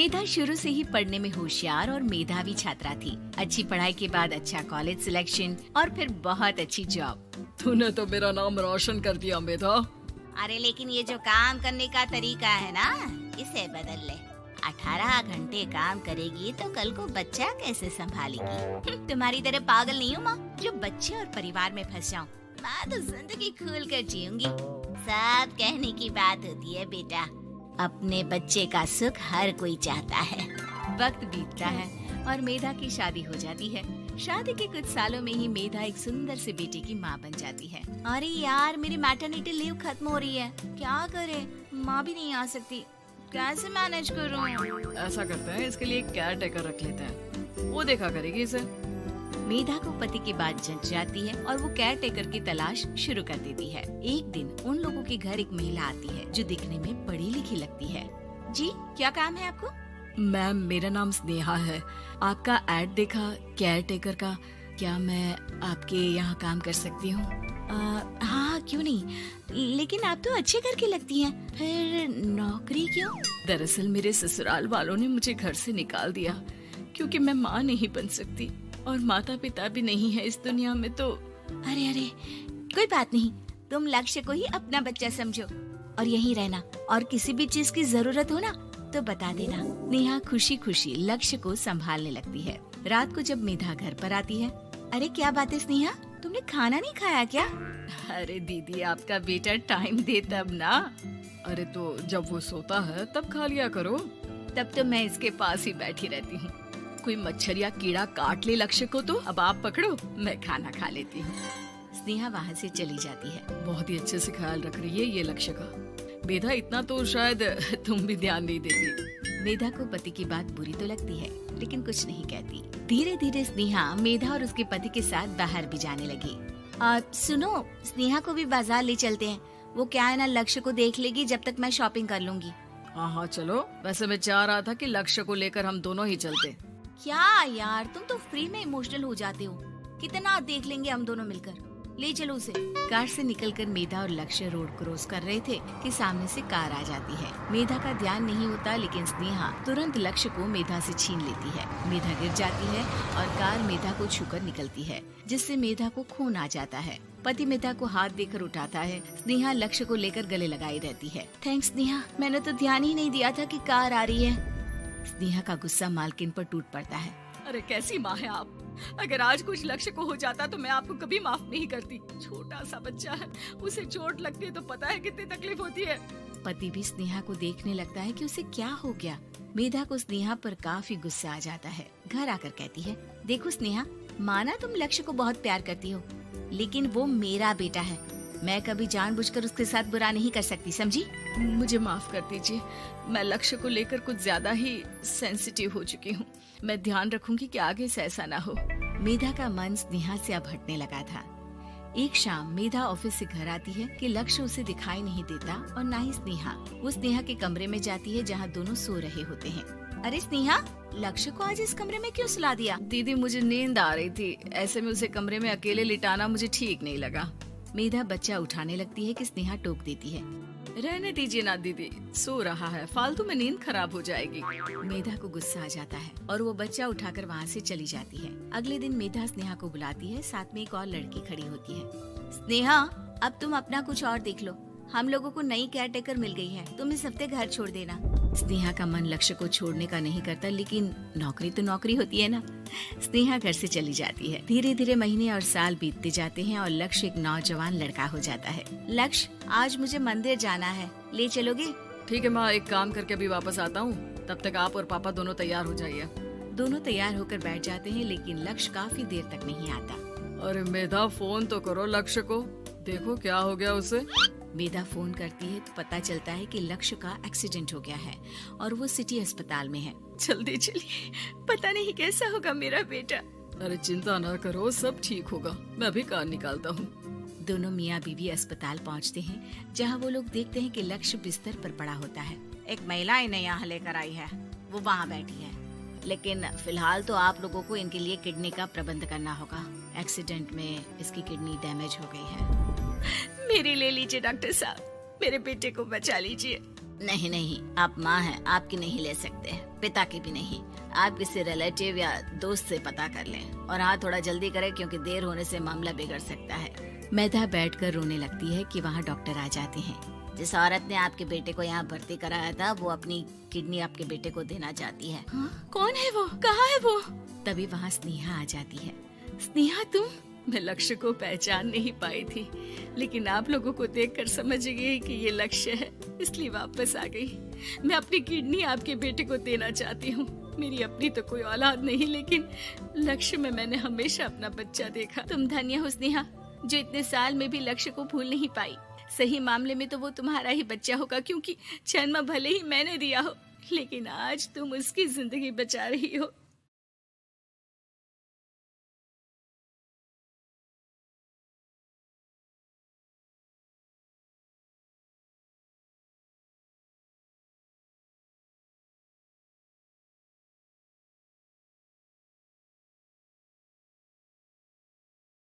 मेधा शुरू से ही पढ़ने में होशियार और मेधावी छात्रा थी। अच्छी पढ़ाई के बाद अच्छा कॉलेज सिलेक्शन और फिर बहुत अच्छी जॉब। तूने तो मेरा नाम रोशन कर दिया मेधा। अरे लेकिन ये जो काम करने का तरीका है ना, इसे बदल ले। 18 घंटे काम करेगी तो कल को बच्चा कैसे संभालेगी? तुम्हारी तरह पागल नहीं हूँ माँ जो बच्चे और परिवार में फंस जाऊँ। मैं तो जिंदगी खुल कर जीऊंगी। सब कहने की बात होती है बेटा, अपने बच्चे का सुख हर कोई चाहता है। वक्त बीतता है और मेधा की शादी हो जाती है। शादी के कुछ सालों में ही मेधा एक सुंदर से बेटे की माँ बन जाती है। अरे यार, मेरी मैटरनिटी लीव खत्म हो रही है, क्या करे? माँ भी नहीं आ सकती, कैसे मैनेज करूँ? ऐसा करते हैं, इसके लिए एक केयर टेकर रख लेते हैं, वो देखा करेगी इसे। मेधा को पति की बात जच जाती है और वो केयर टेकर की तलाश शुरू कर देती है। एक दिन उन लोगों के घर एक महिला आती है जो दिखने में पढ़ी लिखी लगती है। जी, क्या काम है आपको? मैम, मेरा नाम स्नेहा है। आपका एड देखा केयर टेकर का, क्या मैं आपके यहाँ काम कर सकती हूँ? हाँ, क्यों नहीं, लेकिन आप तो अच्छे घर की लगती हैं, फिर नौकरी क्यों? दरअसल मेरे ससुराल वालों ने मुझे घर से निकाल दिया क्योंकि मैं माँ नहीं बन सकती और माता पिता भी नहीं है इस दुनिया में। तो अरे कोई बात नहीं, तुम लक्ष्य को ही अपना बच्चा समझो और यहीं रहना, और किसी भी चीज की जरूरत हो ना तो बता देना। नेहा खुशी खुशी लक्ष्य को संभालने लगती है। रात को जब मेधा घर पर आती है, अरे क्या बात है स्नेहा, तुमने खाना नहीं खाया क्या? अरे दीदी, आपका बेटा टाइम दे तब ना। अरे तो जब वो सोता है तब खा लिया करो। तब तो मैं इसके पास ही बैठी रहती हूँ। कोई मच्छर या कीड़ा काट ले लक्ष्य को तो अब आप पकड़ो, मैं खाना खा लेती हूँ। स्नेहा वहाँ से चली जाती है। बहुत ही अच्छे से ख्याल रख रही है ये लक्ष्य का। मेधा, इतना तो शायद तुम भी ध्यान नहीं देती। मेधा को पति की बात बुरी तो लगती है लेकिन कुछ नहीं कहती। धीरे धीरे स्नेहा मेधा और उसके पति के साथ बाहर भी जाने लगी। सुनो, स्नेहा को भी बाजार ले चलते हैं, वो क्या है ना, लक्ष्य को देख लेगी जब तक मैं शॉपिंग कर लूंगी। हाँ चलो, वैसे मैं चाह रहा था कि लक्ष्य को लेकर हम दोनों ही चलते। क्या यार, तुम तो फ्री में इमोशनल हो जाते हो, कितना देख लेंगे हम दोनों मिलकर, ले चलो उसे। कार से निकलकर मेधा और लक्ष्य रोड क्रॉस कर रहे थे कि सामने से कार आ जाती है। मेधा का ध्यान नहीं होता लेकिन स्नेहा तुरंत लक्ष्य को मेधा से छीन लेती है। मेधा गिर जाती है और कार मेधा को छूकर निकलती है, जिससे मेधा को खून आ जाता है। पति मेधा को हाथ देकर उठाता है। स्नेहा लक्ष्य को लेकर गले लगाई रहती है। थैंक्स स्नेहा, मैंने तो ध्यान ही नहीं दिया था कि कार आ रही है। स्नेहा का गुस्सा मालकिन पर टूट पड़ता है। अरे कैसी माँ है आप, अगर आज कुछ लक्ष्य को हो जाता तो मैं आपको कभी माफ नहीं करती। छोटा सा बच्चा है, उसे चोट लगती है तो पता है कितनी तकलीफ होती है। पति भी स्नेहा को देखने लगता है कि उसे क्या हो गया। मेधा को स्नेहा पर काफी गुस्सा आ जाता है। घर आकर कहती है, देखो स्नेहा, माना तुम लक्ष्य को बहुत प्यार करती हो, लेकिन वो मेरा बेटा है, मैं कभी जानबूझकर उसके साथ बुरा नहीं कर सकती, समझी? मुझे माफ कर दीजिए, मैं लक्ष्य को लेकर कुछ ज्यादा ही सेंसिटिव हो चुकी हूँ। मैं ध्यान रखूंगी कि आगे से ऐसा ना हो। मेधा का मन स्नेहा से अब हटने लगा था। एक शाम मेधा ऑफिस से घर आती है कि लक्ष्य उसे दिखाई नहीं देता और ना ही स्नेहा। वो स्नेहा के कमरे में जाती है जहाँ दोनों सो रहे होते हैं। अरे स्नेहा, लक्ष्य को आज इस कमरे में क्यों सुला दिया? दीदी, मुझे नींद आ रही थी, ऐसे में उसे कमरे में अकेले लिटाना मुझे ठीक नहीं लगा। मेधा बच्चा उठाने लगती है कि स्नेहा टोक देती है। रहने दीजिए ना दीदी, सो रहा है, फालतू में नींद खराब हो जाएगी। मेधा को गुस्सा आ जाता है और वो बच्चा उठाकर वहाँ से चली जाती है। अगले दिन मेधा स्नेहा को बुलाती है, साथ में एक और लड़की खड़ी होती है। स्नेहा, अब तुम अपना कुछ और देख लो, हम लोगों को नई केयर टेकर मिल गई है, तुम इस हफ्ते घर छोड़ देना। स्नेहा का मन लक्ष्य को छोड़ने का नहीं करता, लेकिन नौकरी तो नौकरी होती है ना। स्नेहा घर से चली जाती है। धीरे धीरे महीने और साल बीतते जाते हैं और लक्ष्य एक नौजवान लड़का हो जाता है। लक्ष्य, आज मुझे मंदिर जाना है, ले चलोगे? ठीक है माँ, एक काम करके अभी वापस आता हूँ, तब तक आप और पापा दोनों तैयार हो जाइए। दोनों तैयार होकर बैठ जाते हैं लेकिन लक्ष्य काफी देर तक नहीं आता। अरे मेधा, फोन तो करो लक्ष्य को, देखो क्या हो गया उसे। मेधा फोन करती है तो पता चलता है कि लक्ष्य का एक्सीडेंट हो गया है और वो सिटी अस्पताल में है। जल्दी चलिए, पता नहीं कैसा होगा मेरा बेटा। अरे चिंता ना करो, सब ठीक होगा, मैं अभी कार निकालता हूँ। दोनों मियाँ बीवी अस्पताल पहुँचते हैं जहाँ वो लोग देखते हैं कि लक्ष्य बिस्तर पर पड़ा होता है। एक महिला इन्हें यहाँ लेकर आई है, वो वहाँ बैठी है, लेकिन फिलहाल तो आप लोगों को इनके लिए किडनी का प्रबंध करना होगा। एक्सीडेंट में इसकी किडनी डैमेज हो गई है। मेरी ले लीजिए डॉक्टर साहब, मेरे बेटे को बचा लीजिए। नहीं नहीं, आप माँ हैं, आपकी नहीं ले सकते, पिता की भी नहीं। आप किसी रिलेटिव या दोस्त से पता कर लें और हाँ थोड़ा जल्दी करें क्योंकि देर होने से मामला बिगड़ सकता है। मेधा बैठकर रोने लगती है कि वहाँ डॉक्टर आ जाते हैं। जिस औरत ने आपके बेटे को यहाँ भर्ती कराया था वो अपनी किडनी आपके बेटे को देना चाहती है। कौन है वो? कहाँ है वो? तभी वहाँ स्नेहा आ जाती है। स्नेहा तुम? मैं लक्ष्य को पहचान नहीं पाई थी, लेकिन आप लोगों को देखकर समझ गई कि ये लक्ष्य है, इसलिए वापस आ गई। मैं अपनी किडनी आपके बेटे को देना चाहती हूँ। मेरी अपनी तो कोई औलाद नहीं, लेकिन लक्ष्य में मैंने हमेशा अपना बच्चा देखा। तुम धन्य हो स्नेहा, जो इतने साल में भी लक्ष्य को भूल नहीं पाई। सही मामले में तो वो तुम्हारा ही बच्चा होगा, क्योंकि जन्म भले ही मैंने दिया हो, लेकिन आज तुम उसकी जिंदगी बचा रही हो।